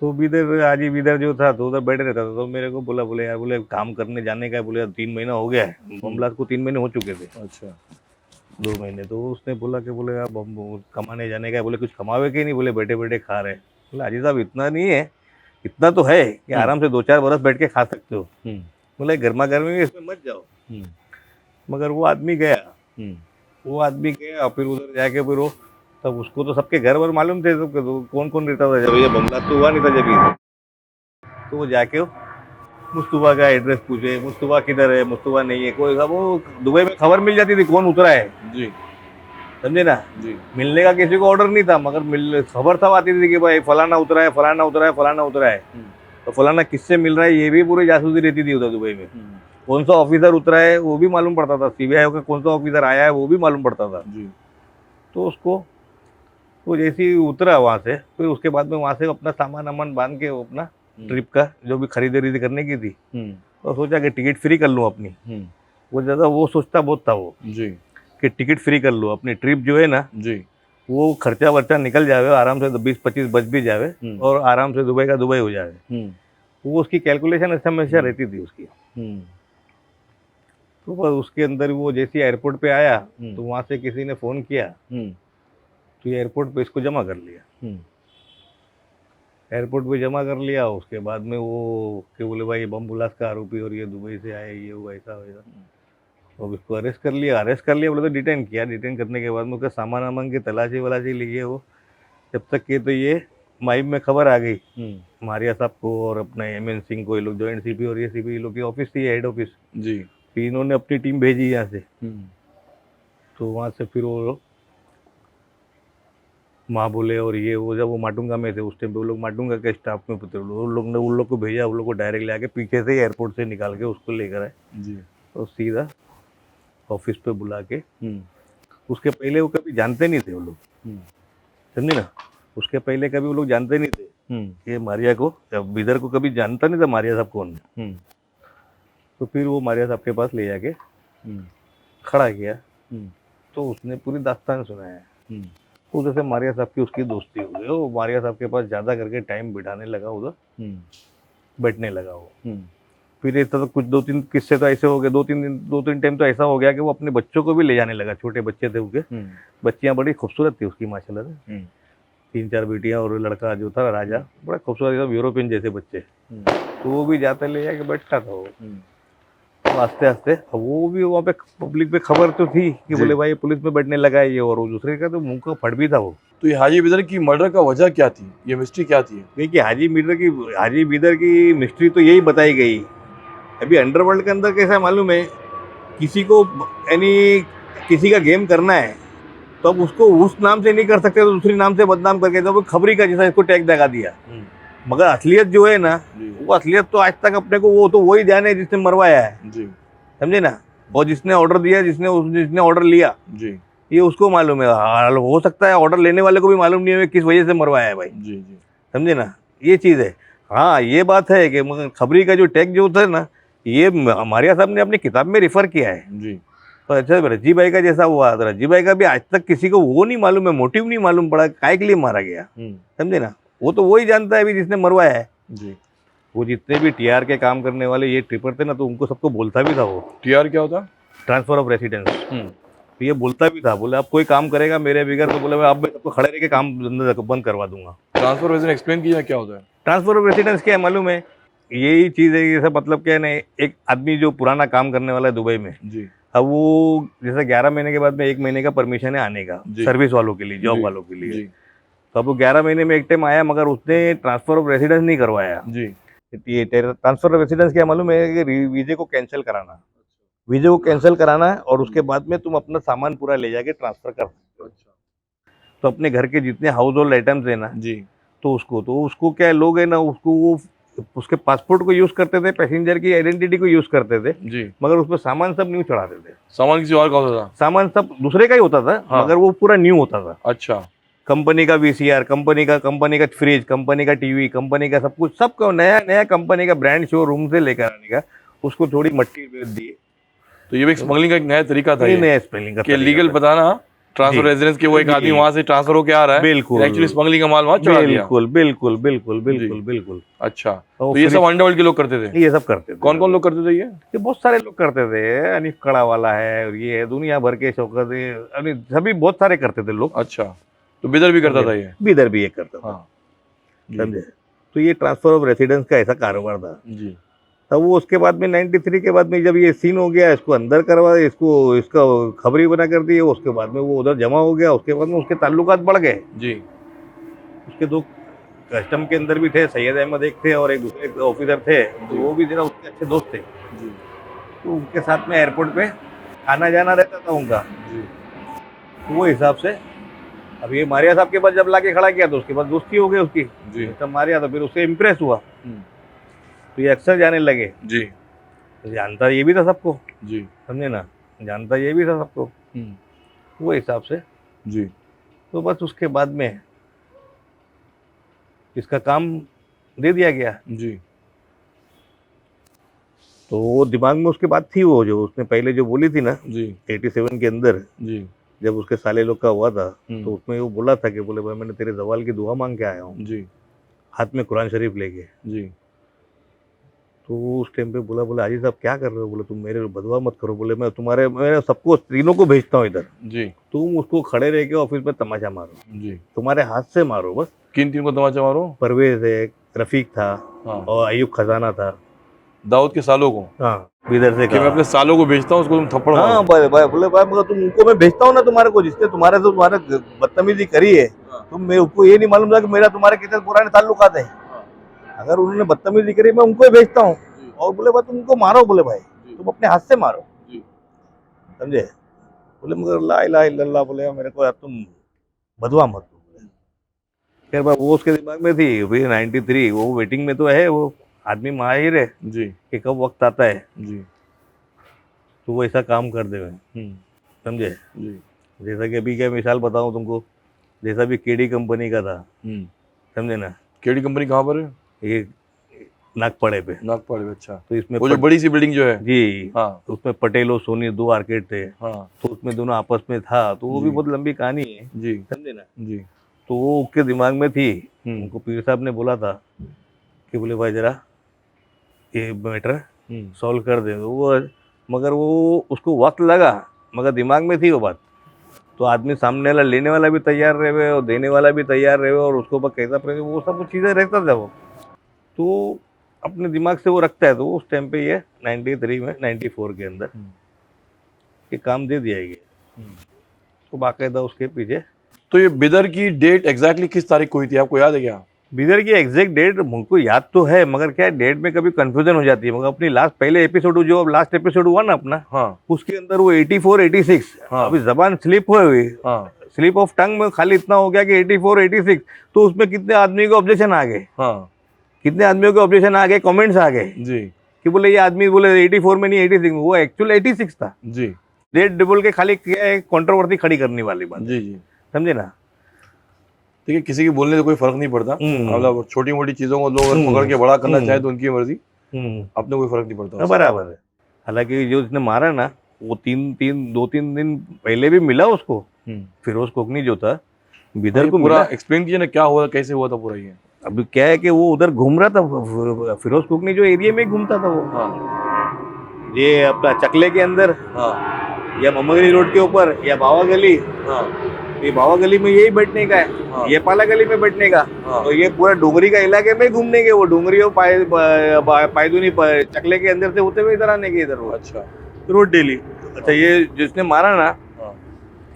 तो बिदर हाजी बिदर जो था, तो उधर बैठे रहता था। तो मेरे को बोले यार, बोले काम करने जाने का है। बोले 3 महीना हो गया है, बमलास को 3 महीने हो चुके थे।
अच्छा
2 महीने। तो उसने बोला कि बोले यार कमाने जाने का है। बोले कुछ कमावे के नहीं, बोले बैठे बैठे खा रहे। बोले हाजी साहब इतना नहीं है, इतना तो है कि आराम से 2-4 बरस बैठ के खा सकते हो। बोले गर्मा गर्मी में इसमें मत जाओ। मगर वो आदमी गया, फिर उधर जाके फिर वो तब उसको तो सबके घर वर मालूम थे, तो कौन कौन रहता था जब ये बमला तो हुआ नहीं था जब ये। तो वो जाके मुस्तफा का एड्रेस पूछे, मुस्तफा किधर है, मुस्तफा नहीं है कोई। वो दुबई में खबर मिल जाती थी कौन उतरा है।
जी
समझे ना।
जी
मिलने का किसी को ऑर्डर नहीं था, मगर खबर तब आती थी कि भाई फलाना उतरा है, फलाना उतरा है, फलाना उतरा है। तो फलाना किससे मिल रहा है ये भी पूरी जासूसी रहती थी उधर दुबई में। कौन सा ऑफिसर उतरा है वो भी मालूम पड़ता था, सीबीआई का कौन सा ऑफिसर आया है वो भी मालूम पड़ता था।
जी।
तो उसको वो जैसे ही उतरा वहाँ से, फिर उसके बाद में वहाँ से अपना सामान वामान बांध के अपना ट्रिप का जो भी खरीदारी करने की थी, तो सोचा कि टिकट फ्री कर लूँ अपनी। वो ज़्यादा वो सोचता बहुत था वो
जी
कि टिकट फ्री कर लूँ, अपनी ट्रिप जो है ना
जी
वो खर्चा वर्चा निकल जावे, आराम से 20-25 बच भी जावे और आराम से दुबई का दुबई हो जावे। वो उसकी कैलकुलेशन हमेशा रहती थी उसकी। तो बस उसके अंदर वो जैसे एयरपोर्ट पे आया, तो वहाँ से किसी ने फ़ोन किया, तो ये एयरपोर्ट पे इसको जमा कर लिया। एयरपोर्ट पे जमा कर लिया। उसके बाद में वो कि बोले भाई ये बम ब्लास्ट का आरोपी और ये दुबई से आए, ये हुआ ऐसा वैसा। तो इसको अरेस्ट कर लिया। बोले तो डिटेन किया। डिटेन करने के बाद में उसका सामान वामान की तलाशी वलाशी लिए वो, जब तक कि तो ये माइम में खबर आ गई मारिया साहब को और अपने एमएन सिंह को, ये लोग जॉइंट सीपी और ये सीपी लोग की ऑफिस थी, हेड ऑफिस।
जी।
फिर इन्होंने अपनी टीम भेजी यहाँ से, तो वहाँ से फिर वो माँ बोले और ये वो, जब वो माटुंगा में थे उस टाइम पे, वो लोग माटुंगा के स्टाफ में थे, उन लोग ने उन लोग को भेजा, उन लोग को डायरेक्ट ले आके पीछे से एयरपोर्ट से निकाल के उसको लेकर आए
जी।
और सीधा ऑफिस पे बुला के। उसके पहले वो कभी जानते नहीं थे वो लोग, समझे ना, उसके पहले कभी वो लोग जानते नहीं थे ये मारिया को, बिदर को कभी जानता नहीं था मारिया साहब कौन है। तो फिर वो मारिया साहब के पास ले जाके खड़ा किया, तो उसने पूरी दास्तान सुनाया। उधर से मारिया साहब की उसकी दोस्ती हो गई, वो मारिया साहब के पास ज़्यादा करके टाइम बिठाने लगा, उधर बैठने लगा वो। फिर ऐसा तो कुछ 2-3 किस्से तो ऐसे हो गए, 2-3 टाइम तो ऐसा हो गया कि वो अपने बच्चों को भी ले जाने लगा, छोटे बच्चे थे उसके, बच्चियाँ बड़ी खूबसूरत थी उसकी माशाल्लाह से, 3-4 बेटियाँ और लड़का जो था राजा, बड़ा खूबसूरत था, यूरोपियन जैसे बच्चे। तो वो भी जाते ले जाके बैठता था वो, तो आस्ते आस्ते वो भी वहाँ पे पब्लिक पे खबर तो थी कि बोले भाई पुलिस में बैठने लगा है ये, और वो दूसरे का तो मुंह का फट भी था वो।
तो ये हाजी बिदर की मर्डर का वजह क्या थी, ये मिस्ट्री क्या थी?
देखिए हाजी बिदर की मिस्ट्री तो यही बताई गई। अभी अंडरवर्ल्ड के अंदर कैसा मालूम है, किसी को यानी किसी का गेम करना है तो अब उसको उस नाम से नहीं कर सकते, तो दूसरी नाम से बदनाम करके, तो खबरी का जैसा इसको टैग लगा दिया। मगर असलियत जो है ना, वो असलियत तो आज तक अपने को वो तो वही जाने है जिसने मरवाया है जी, समझे ना, और जिसने ऑर्डर दिया, जिसने ऑर्डर लिया जी, ये उसको मालूम है। हो सकता है ऑर्डर लेने वाले को भी मालूम नहीं है किस वजह से मरवाया है भाई जी जी, समझे ना, ये चीज़ है। हाँ ये बात है कि मगर खबरी का जो टैग जो था ना, ये मारिया साहब ने अपनी किताब में रेफर किया है जी। तो अच्छा रज्जी भाई का जैसा हुआ, तो रज्जी भाई का भी आज तक किसी को वो नहीं मालूम है, मोटिव नहीं मालूम पड़ा काय के लिए मारा गया, समझे ना, वो तो वही जानता है अभी जिसने मरवाया है जी। वो जितने भी टीआर के काम करने वाले ये ट्रिपर थे ना, तो उनको सबको बोलता भी था वो।
टीआर क्या होता? Transfer
of residence. तो ये बोलता भी था, बोले आप कोई काम करेगा मेरे बगैर, तो बोले मैं आप सबको खड़े रह के काम बंद करवा दूंगा।
ट्रांसफर ऑफ रेसिडेंस एक्सप्लेन किया क्या होता है?
ट्रांसफर ऑफ रेसिडेंस क्या है मालूम है, यही चीज़ है, जैसे मतलब क्या है ना, एक आदमी जो पुराना काम करने वाला है दुबई में जी, अब वो जैसे 11 महीने के बाद में 1 महीने का परमिशन है आने का सर्विस वालों के लिए, जॉब वालों के लिए, तो अब वो 11 महीने में एक टाइम आया, मगर उसने ट्रांसफर ऑफ रेसिडेंस नहीं करवाया जी। ये ट्रांसफर ऑफ रेसिडेंस क्या मालूम है कि वीजे को कैंसिल कराना, वीजे को कैंसिल कराना है और उसके बाद में तुम अपना सामान पूरा ले जाके ट्रांसफर कर सकते हो। तो अपने घर के जितने हाउस होल्ड आइटम्स है ना जी, तो उसको क्या लोग है ना, उसको वो उसके पासपोर्ट को यूज करते थे, पैसेंजर की आइडेंटिटी को यूज करते थे जी, मगर उसमें सामान सब न्यू चढ़ाते थे।
सामान किसी और का होता था? सामान
सब दूसरे का ही होता था हाँ, मगर वो पूरा न्यू होता था।
अच्छा,
कंपनी का वीसीआर, कंपनी का फ्रिज, कंपनी का टीवी, कंपनी का सब कुछ, सबको नया कंपनी का ब्रांड शोरूम से लेकर आने का, उसको थोड़ी मट्टी बेच दिए।
तो ये भी स्मगलिंग का एक नया तरीका था,
नया स्पेलिंग का
लीगल बताना ट्रांसफर रेजिडेंस के, वो एक आदमी वहां से ट्रांसफर होके आ रहा है,
बिल्कुल
एक्चुअली स्मगलिंग का माल वहां चढ़ा दिया।
बिल्कुल।
अच्छा, तो ये सब अंडरवर्ल्ड के लोग करते थे?
ये सब करते थे।
कौन कौन लोग करते थे ये
बहुत सारे लोग करते थे, अनिफ कड़ा वाला है और ये दुनिया भर के शौकत है, सभी बहुत सारे करते थे लोग।
अच्छा, तो बिदर भी करता था? ये
बिदर भी ये करता था, समझे। तो ये ट्रांसफर ऑफ रेसिडेंस का ऐसा कारोबार था जी। तब वो उसके बाद में 93 के बाद में जब ये सीन हो गया, इसको अंदर करवा, इसका खबरी बना कर दी, उसके बाद में वो उधर जमा हो गया, उसके बाद में उसके ताल्लुकात बढ़ गए जी। उसके 2 कस्टम के अंदर भी थे, सैयद अहमद एक थे और एक दूसरे ऑफिसर थे, तो वो भी जरा उसके अच्छे दोस्त थे जी। तो उनके साथ में एयरपोर्ट पे आना जाना रहता था उनका जी। तो वो हिसाब से अब ये मारिया साहब के पास जब लाके खड़ा किया, तो उसके बाद दोस्ती हो गई उसकी जी। तब मारिया, तो फिर उससे इम्प्रेस हुआ, तो ये अक्सर जाने लगे जी। तो जानता ये भी था सबको जी, समझे ना, जानता ये भी था सबको, वो हिसाब से जी। तो बस उसके बाद में इसका काम दे दिया गया जी। तो वो दिमाग में उसके बात थी, वो जो उसने पहले जो बोली थी ना जी, 87 के अंदर जी, जब उसके साले लोग का हुआ था, तो उसमें वो बोला था कि बोले भाई मैंने तेरे जवाल की दुआ मांग के आया हूँ जी, हाथ में कुरान शरीफ लेके जी। तो उस टाइम पे बोला हाजी साहब क्या कर रहे हो, बोले तुम मेरे बदवा मत करो, बोले मैं सबको तीनों को भेजता हूँ इधर जी, तुम उसको खड़े रह के ऑफिस में तमाचा मारो जी, तुम्हारे हाथ से मारो बस।
किन तीन को तमाचा मारो?
परवेज है, रफीक था हाँ, और अयूब खजाना था,
दाऊद के सालों को
हाँ इधर से
कि मैं
कहा।
अपने सालों को बेचता हूँ, उसको तुम थप्पड़
हाँ
मारो।
भाई भाई बोले भाई मगर तुम उनको मैं भेजता हूँ ना तुम्हारे को, जिसने तुम्हारे से तुम्हारे बदतमीजी करी है, तुम मेरे को ये नहीं मालूम था कि मेरा तुम्हारे कितने पुराने ताल्लुकात है। अगर उन्होंने बदतमीजी करी मैं उनको ही भेजता हूँ। और बोले भाई तुम उनको मारो, बोले भाई तुम अपने हाथ से मारो, समझे। बोले मगर ला इलाहा इल्लल्लाह, बोले मेरे को यार तुम बदवा मत दो। खैर भाई वो उसके दिमाग में थी भाई 93, वो वेटिंग में तो है, वो आदमी माहिर है
जी
कि कब वक्त आता है
जी
तो वो ऐसा काम कर देवे, समझे।
जी
जैसा कि अभी क्या मिसाल बताऊं तुमको, जैसा भी केडी कंपनी का था, समझे ना।
केडी कंपनी कहाँ पर है?
ये नागपड़े पे,
नागपाल में। अच्छा,
तो इसमें
वो जो बड़ी सी बिल्डिंग जो है।
जी
हाँ
उसमें पटेल और सोनी 2 आर्केड थे,
हाँ
तो उसमें दोनों आपस में था, तो वो भी
जी।
बहुत लंबी कहानी है,
जी
समझे ना।
जी
तो वो उसके दिमाग में थी,
हम्म
उनको पीर साहब ने बोला था कि बोले भाई जरा ये मैटर सॉल्व कर दे, तो वो मगर वो उसको वक्त लगा, मगर दिमाग में थी वो बात। तो आदमी सामने वाला लेने वाला भी तैयार रहे और देने वाला भी तैयार रहे और उसको ऊपर कैसा प्रेम, वो सब कुछ चीज़ें रहता था वो। तो अपने दिमाग से वो रखता है, तो उस टाइम पे ये 93 में 94 के अंदर ये काम दे दिया ये, तो बाकायदा उसके पीछे।
तो ये बिदर की डेट एग्जैक्टली किस तारीख को हुई थी, आपको याद है क्या?
बिदर की एग्जैक्ट डेट मुझको याद तो है, मगर क्या है डेट में कभी कंफ्यूजन हो जाती है। मगर अपनी लास्ट पहले एपिसोड जो अब लास्ट एपिसोड हुआ ना अपना,
हाँ
उसके अंदर वो 84 86,
हाँ।
अभी जबान स्लिप हुई,
हाँ
स्लिप ऑफ टंग में खाली इतना हो गया कि 84 86, तो उसमें कितने आदमी को ऑब्जेक्शन आ गए,
हाँ
कितने आदमियों के ऑब्जेक्शन आ गए, कमेंट्स आ गए
जी
कि बोले ये आदमी बोले 84 में नहीं 86 में, वो एक्चुअल 86 था।
जी
डेट बोल के खाली क्या है कंट्रोवर्सी खड़ी करने वाली बात,
जी जी।
समझे ना।
ठीक है, किसी के बोलने से कोई फर्क नहीं पड़ता, मतलब छोटी मोटी चीजों को लोग अगर पकड़ के बड़ा करना चाहे तो उनकी मर्जी, अपने कोई फर्क नहीं पड़ता उससे।
बराबर है। हालांकि जो इसने मारा ना, वो 2-3 दिन पहले भी मिला उसको, फिरोज कोकनी जो था बिदर को
पूरा
मिला।
एक्सप्लेन कीजिए ना, क्या हुआ, कैसे हुआ था पूरा ये।
अभी क्या है कि वो उधर घूम रहा था, फिरोज कोकनी जो एरिया में घूमता था वो,
हाँ
ये अपना चकले के अंदर
हाँ
या मोहम्मदगंज रोड के ऊपर या बावा गली,
हाँ
ये बावा गली में यही बैठने का है,
हाँ।
ये पाला गली में बैठने का,
हाँ।
तो ये पूरा डोंगरी का इलाके में घूमने के, वो डोंगरी और पायदुनी चकले के अंदर से होते हुए इधर आने के, इधर वो
अच्छा
रोड डेली। अच्छा ये जिसने मारा ना,
हाँ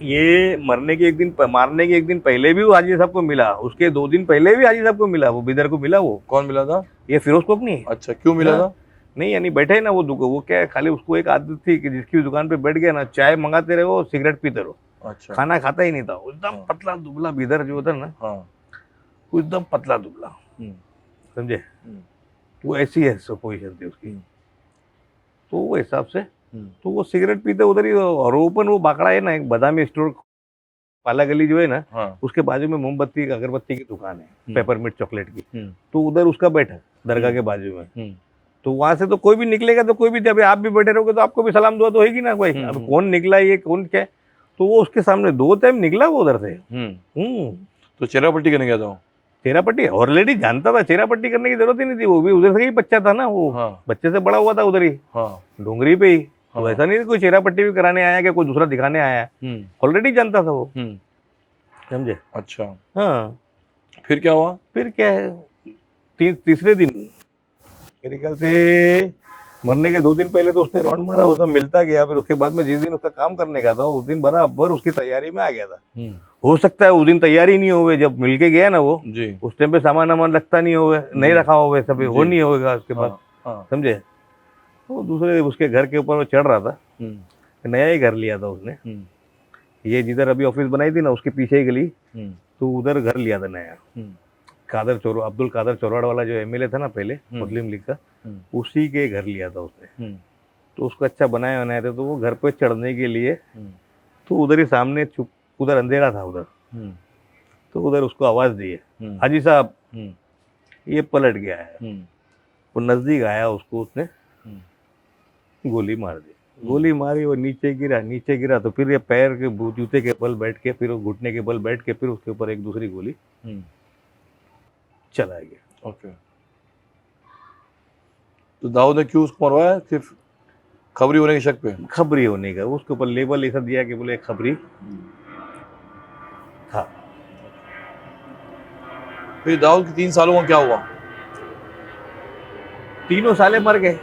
ये मारने के एक दिन पहले भी वो हाजी साहब को मिला, उसके 2 दिन पहले भी हाजी साहब को मिला, वो बिदर को मिला। वो
कौन मिला था?
ये फिरोज कोकनी।
अच्छा, क्यों मिला था?
नहीं यानी बैठे ना वो क्या है, खाली उसको एक आदत थी कि जिसकी दुकान पे बैठ गया ना, चाय मंगाते रहो सिगरेट पीते रहो,
अच्छा
खाना खाता ही नहीं था। एकदम पतला दुबला बिदर जो होता ना,
हाँ
वो एकदम पतला दुबला, समझे। वो ऐसी है पोजीशन थी उसकी, तो वो हिसाब से तो वो सिगरेट पीते उधर ही, और ओपन वो बाकड़ा है ना एक बादामी स्टोर, पाला गली जो है ना,
हाँ
उसके बाजू में मोमबत्ती अगरबत्ती की दुकान है, पेपरमिंट चॉकलेट की, तो उधर उसका बैठा दरगाह के बाजू में। तो वहां से तो कोई भी निकलेगा, तो कोई भी जब आप भी बैठे रहोगे तो आपको भी सलाम दुआ तो होगी ना कोई, अब कौन निकला ये कौन क्या है, तो वो उसके सामने 2 टाइम निकला वो उधर से।
तो चेहरा पट्टी करने गया था वो?
चेहरा पट्टी ऑलरेडी जानता था, चेहरा पट्टी करने की जरूरत ही नहीं थी, वो भी उधर से ही बच्चा था ना वो,
हाँ
बच्चे से बड़ा हुआ था उधर ही,
हाँ
डोंगरी पे ही। तो
हाँ।
ऐसा नहीं कोई चेहरा पट्टी भी कराने आया कि कोई दूसरा दिखाने आया, ऑलरेडी जानता था वो, समझे।
अच्छा,
हाँ
फिर क्या हुआ?
फिर क्या है, तीसरे दिन मेरे ख्याल से मरने के 2 दिन पहले तो उसने राउंड मारा, वो सब मिलता गया। फिर उसके बाद में जिस दिन उसका काम करने का था उस दिन बराबर उसकी तैयारी में आ गया था। हो सकता है उस दिन तैयारी नहीं हुए, जब मिल के गया ना वो,
जी
उस टाइम पे सामान वामान रखता नहीं होगा, नहीं रखा होगा सब, वो नहीं होगा उसके बाद,
हाँ
समझे। वो दूसरे उसके घर के ऊपर वो चढ़ रहा था, नया ही घर लिया था उसने, ये जिधर अभी ऑफिस बनाई थी ना उसके पीछे ही गली, तो उधर घर लिया था नया। अब्दुल कादर चौराड़ वाला जो एमएलए था ना पहले मुस्लिम लीग का, उसी के घर लिया था उसने। तो उसको अच्छा बनाया थे, तो वो घर पे चढ़ने के लिए तो उधर ही सामने चुप, उधर अंधेरा था उधर, तो उधर उसको आवाज दी है, हाजी साहब। ये पलट गया है, वो नजदीक आया, उसको उसने गोली मार दी, गोली मारी, वो नीचे गिरा तो फिर ये पैर के जूते के बल बैठ के, फिर वो घुटने के बल बैठ के, फिर उसके ऊपर एक दूसरी गोली चला गया।
ओके, तो दाऊद ने क्यों उसको मरवाया? सिर्फ खबरी होने के शक पे?
खबरी होने का, उसके ऊपर लेबल ऐसा दिया कि बोले खबरी था।
फिर दाऊद के 3 सालों का क्या हुआ?
3 साले मर गए।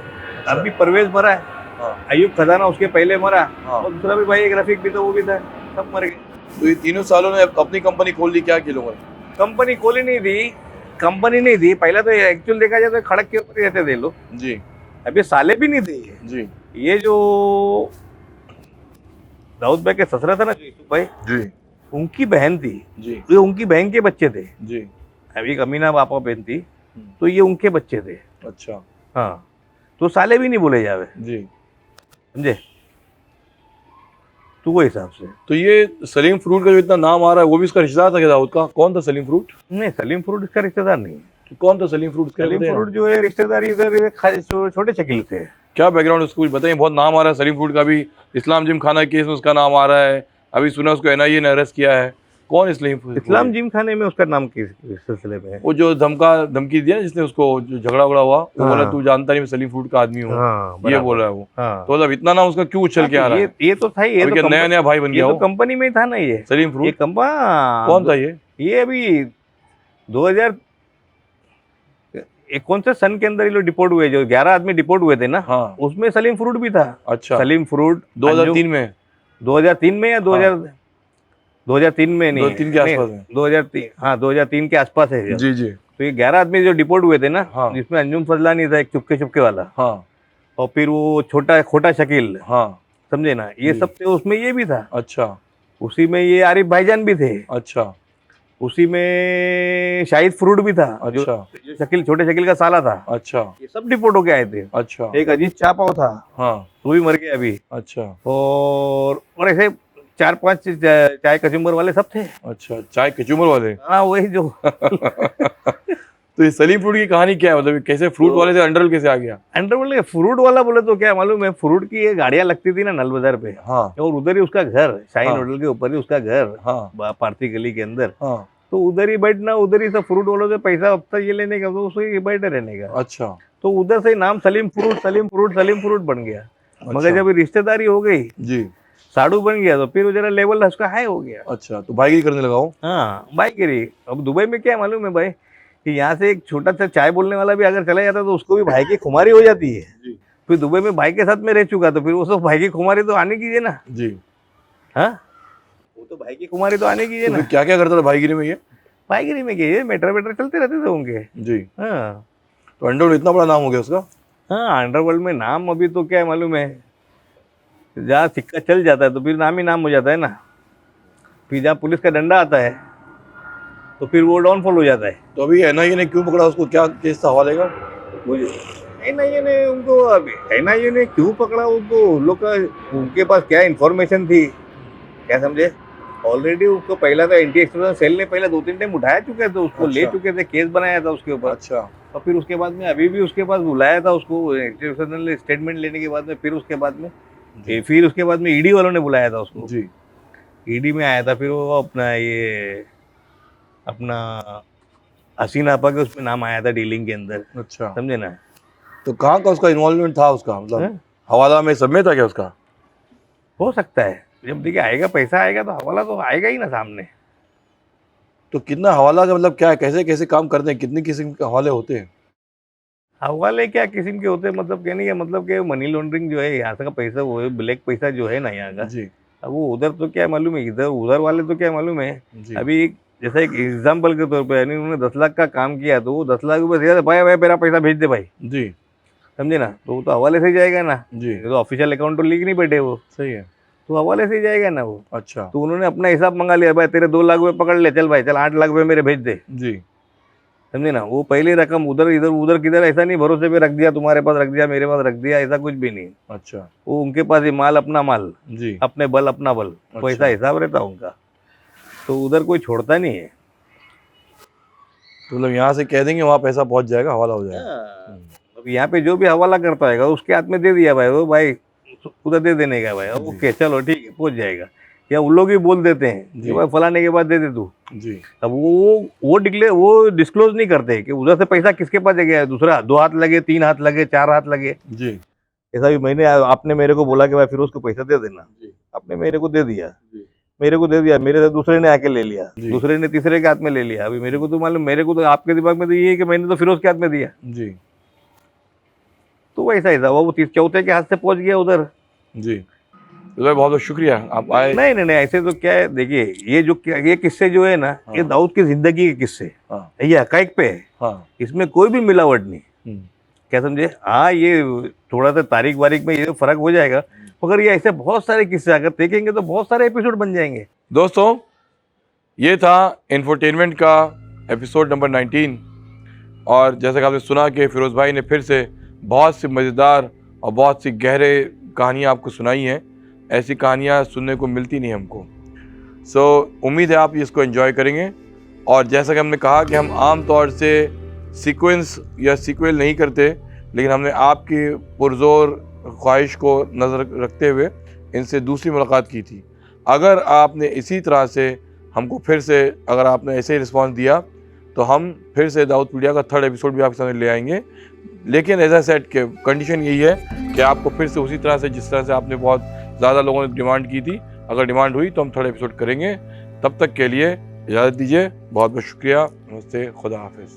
अभी परवेज मरा है,
हाँ
अयूब खजाना उसके पहले मरा,
हाँ।
और दूसरा भी भाई एक रफीक भी था, वो भी था, सब मर गए।
तो ये तीनों सालों ने अपनी कंपनी खोल ली, क्या किलों में?
कंपनी खोली नहीं थी, कंपनी नहीं थी पहले तो, एक्चुअल देखा जाए तो खड़क के ऊपर ही रहते थे लोग,
जी
अभी साले भी नहीं थे ये।
जी
ये जो दाऊद भाई के ससुरा था ना जो यूसुफ भाई,
जी
उनकी बहन थी,
जी
ये उनकी बहन के बच्चे थे।
जी।
अभी एक अमीना बापा बहन थी, तो ये उनके बच्चे थे।
अच्छा
हाँ, तो साले भी नहीं बोले जावे,
जी।
समझे, तो वो हिसाब से।
तो ये सलीम फ्रूट का जो इतना नाम आ रहा है, वो भी इसका रिश्तेदार था क्या दाऊद का? कौन था सलीम फ्रूट?
नहीं, सलीम फ्रूट इसका रिश्तेदार नहीं है।
कौन था सलीम फ्रूट? इसका
सलीम
बताइए ना।
फ्रूट जो है रिश्तेदार इधर छोटे शकील से।
क्या बैकग्राउंड उसको कुछ बताइए, बहुत नाम आ रहा है सलीम फ्रूट का भी, इस्लाम जिम खाना केस में उसका नाम आ रहा है, अभी सुना उसको एनआईए ने अरेस्ट किया है। कौन इस्लाम फ्रूट?
इस्लाम जिम खाने में उसका नाम किस सिलसिले में है?
वो जो धमकी दिया जिसने उसको, जो झगड़ा उगड़ा हुआ, वो बोला
हाँ।
तू जानता नहीं मैं सलीम फ्रूट का आदमी हूँ,
हाँ,
ये
बराबर।
बोल रहा है वो।
हाँ,
तो मतलब इतना नाम उसका क्यों उछल के आ रहा है?
ये तो था ही, ये
अभी
तो
क्या नया नया भाई बन
ये
गया
तो
वो
कंपनी में ही था ना ये
सलीम
ये
फ्रूट?
कंपनी।
कौन था ये?
ये अभी 2000 कौन से सन के अंदर ये लोग डिपोर्ट हुए, जो 11 आदमी डिपोर्ट हुए थे ना,
हाँ
उसमें सलीम फ्रूट भी था।
अच्छा,
सलीम फ्रूट
2003 में?
2003 में या 2003 में नहीं,
2003 के आसपास है।
2003, हाँ 2003 के आसपास है जब।
जी जी
तो ये 11 आदमी जो डिपोर्ट हुए थे ना,
हाँ।
जिसमें अंजुम फजलानी था एक चुपके चुपके वाला,
हाँ
और फिर वो खोटा शकील,
हाँ।
समझे ना, ये
जी।
सब थे, उसमें ये भी था,
अच्छा
उसी में ये आरिफ भाईजान भी थे,
अच्छा
उसी में शाहिद फ्रूट भी था, जो
अच्छा
शकील, छोटे शकील का साला था।
अच्छा
ये सब डिपोर्ट होके आए थे।
अच्छा।
एक अजीज चापाव था,
हाँ
वो भी मर गया अभी।
अच्छा
और ऐसे 4-5 चाय कचुम्बर वाले सब थे।
अच्छा, चाय कचूमर वाले।
हाँ, वही जो
तो ये सलीम फ्रूट की कहानी क्या है, मतलब ये कैसे फ्रूट वाले से अंडरवर्ल्ड कैसे आ गया?
अंडरवर्ल्ड के फ्रूट वाला बोले तो क्या मालूम है, फ्रूट की ये गाड़ियां लगती थी ना नल बाजार पे,
हाँ
और उधर ही उसका घर, शाहीन
हाँ।
होटल के ऊपर ही उसका घर,
हाँ
पारसी गली के अंदर।
हाँ।
तो उधर ही बैठना, उधर ही सब फ्रूट वालों से पैसा हफ्ता ये लेने का, तो उसको बैठे रहने का।
अच्छा
तो उधर से नाम सलीम फ्रूट बन गया। मगर
अच्छा।
जब रिश्तेदारी हो गई,
जी
साड़ू बन गया, तो फिर वो जरा लेवल उसका हाई हो गया।
अच्छा, तो भाईगिरी करने लगा हूँ।
हाँ, भाईगिरी। अब दुबई में क्या मालूम है भाई, कि यहाँ से एक छोटा सा चाय बोलने वाला भी अगर चला जाता तो उसको भी भाई की खुमारी हो जाती है।
जी
फिर दुबई में भाई के साथ में रह चुका, तो फिर वो सब भाई की खुमारी तो आने कीजिए ना।
जी।
हाँ, वो तो भाई की खुमारी तो आने कीजिए
तो
ना।
फिर क्या क्या करता था भाईगिरी में ये?
भाईगिरी में कीजिए, मेटर चलते रहते थे उनके।
जी।
हाँ
तो अंडरवर्ल्ड इतना बड़ा नाम हो गया उसका?
हाँ, अंडरवर्ल्ड में नाम अभी तो क्या है मालूम है, जहाँ सिक्का चल जाता है तो फिर नाम ही नाम हो जाता है ना। फिर जहाँ पुलिस का डंडा आता है तो फिर वो डाउनफॉल हो जाता है।
तो अभी एनआईए ने क्यों पकड़ा उसको, क्या केस था हवाले का?
एनआईए ने उनको, अभी एनआईए ने क्यों पकड़ा उनको, उन लोग का, उनके पास क्या इन्फॉर्मेशन थी, क्या समझे, ऑलरेडी उसको पहला तो एंटी एक्सटॉर्शन सेल ने पहले 2-3 टाइम उठाया चुके थे उसको। ले
अच्छा।
चुके थे, केस बनाया था उसके ऊपर।
अच्छा
और फिर उसके बाद में अभी भी उसके पास बुलाया था उसको, एक्सटॉर्शन स्टेटमेंट लेने के बाद में, फिर उसके बाद में ईडी वालों ने बुलाया था उसको।
जी।
ईडी में आया था, फिर वो अपना हसीना आपा के उसमें नाम आया था डीलिंग के अंदर,
अच्छा,
समझे ना।
तो कहाँ का उसका इन्वॉल्वमेंट था उसका, मतलब
हैं?
हवाला में सब में था क्या उसका?
हो सकता है, जब देखिए आएगा, पैसा आएगा तो हवाला तो आएगा ही ना सामने।
तो कितना हवाला का मतलब क्या है, कैसे कैसे काम करते हैं, कितनी किस्म के हवाले होते हैं?
हवाले क्या किस्म के होते हैं, मतलब कहने का मतलब कि मनी लॉन्ड्रिंग जो है, यहाँ का पैसा, वो है ब्लैक पैसा जो है ना यहाँ का,
जी
अब वो उधर तो क्या मालूम है, इधर उधर वाले तो क्या मालूम है।
जी।
अभी जैसा एक एग्जाम्पल के तौर पे, यानी उन्होंने 10 लाख का काम किया, तो वो 10 लाख रुपये से भाई भाई मेरा पैसा भेज दे भाई,
जी
समझे ना, तो वो तो हवाले से ही जाएगा ना।
जी।
ये तो ऑफिशियल अकाउंट तो लीक नहीं बैठे वो,
सही है।
तो हवाले से ही जाएगा ना वो।
अच्छा
तो उन्होंने अपना हिसाब मंगा लिया, भाई तेरे 2 लाख रुपये पकड़ ले, चल भाई चल 8 लाख रुपये मेरे भेज दे,
जी
समझे ना। वो पहली रकम उधर इधर उधर किधर, ऐसा नहीं भरोसे पे रख दिया, तुम्हारे पास रख दिया, मेरे पास रख दिया, ऐसा कुछ भी नहीं।
अच्छा
वो उनके पास ही माल अपना माल,
जी।
अपने बल अपना बल, पैसा हिसाब रहता उनका, तो उधर कोई छोड़ता नहीं है।
तो मतलब यहाँ से कह देंगे वहाँ पैसा पहुँच जाएगा, हवाला हो जाएगा।
अब यहाँ पे जो भी हवाला करता है उसके हाथ में दे दिया भाई, वो भाई उधर दे देने का भाई, ओके चलो ठीक है पहुंच जाएगा। या उन लोग ही बोल देते हैं कि भाई फलाने के बाद दे दे तू
जी।
अब वो डिस्क्लोज नहीं करते कि उधर से पैसा किसके पास गया, दूसरा 2 हाथ लगे, 3 हाथ लगे, 4 हाथ लगे
जी
ऐसा भी। मैंने आपने मेरे को बोला कि भाई फिरोज को पैसा दे देना,
जी
आपने मेरे को दे दिया,
जी
मेरे से दूसरे ने आके ले लिया,
जी।
दूसरे ने तीसरे के हाथ में ले लिया। अभी मेरे को तो मालूम, मेरे को तो आपके दिमाग में तो ये है कि मैंने तो फिरोज के हाथ में दिया।
जी।
तो वैसा ही था, वो चौथे के हाथ से पहुंच गया उधर।
जी तो भाई बहुत बहुत शुक्रिया आप आए।
नहीं नहीं नहीं, ऐसे तो क्या है, देखिए ये किस्से जो है ना, ये दाऊद की जिंदगी के किस्से,
हाँ
ये हकाइक पे है,
हाँ
इसमें कोई भी मिलावट नहीं। क्या समझे? हाँ, ये थोड़ा सा तारीख वारीख में ये फर्क हो जाएगा, मगर ये ऐसे बहुत सारे किस्से अगर देखेंगे तो बहुत सारे एपिसोड बन जाएंगे।
दोस्तों, ये था इंफोटेनमेंट का एपिसोड नंबर 19। और जैसा कि आपने सुना कि फिरोज़ भाई ने फिर से बहुत सी मज़ेदार और बहुत सी गहरे कहानियाँ आपको सुनाई हैं। ऐसी कहानियाँ सुनने को मिलती नहीं हमको। सो उम्मीद है आप इसको एंजॉय करेंगे। और जैसा कि हमने कहा कि हम आम तौर से सीक्वेंस या सीक्वल नहीं करते, लेकिन हमने आपकी पुरज़ोर ख्वाहिश को नज़र रखते हुए इनसे दूसरी मुलाकात की थी। अगर आपने इसी तरह से हमको फिर से, अगर आपने ऐसे ही रिस्पॉन्स दिया, तो हम फिर से दाऊदपीडिया का 3rd एपिसोड भी आपके सामने ले आएंगे। लेकिन एज ए सेट के कंडीशन यही है कि आपको फिर से उसी तरह से, जिस तरह से आपने बहुत ज़्यादा लोगों ने डिमांड की थी, अगर डिमांड हुई तो हम 3rd एपिसोड करेंगे। तब तक के लिए इजाज़त दीजिए। बहुत बहुत शुक्रिया। नमस्ते, खुदा हाफिज़।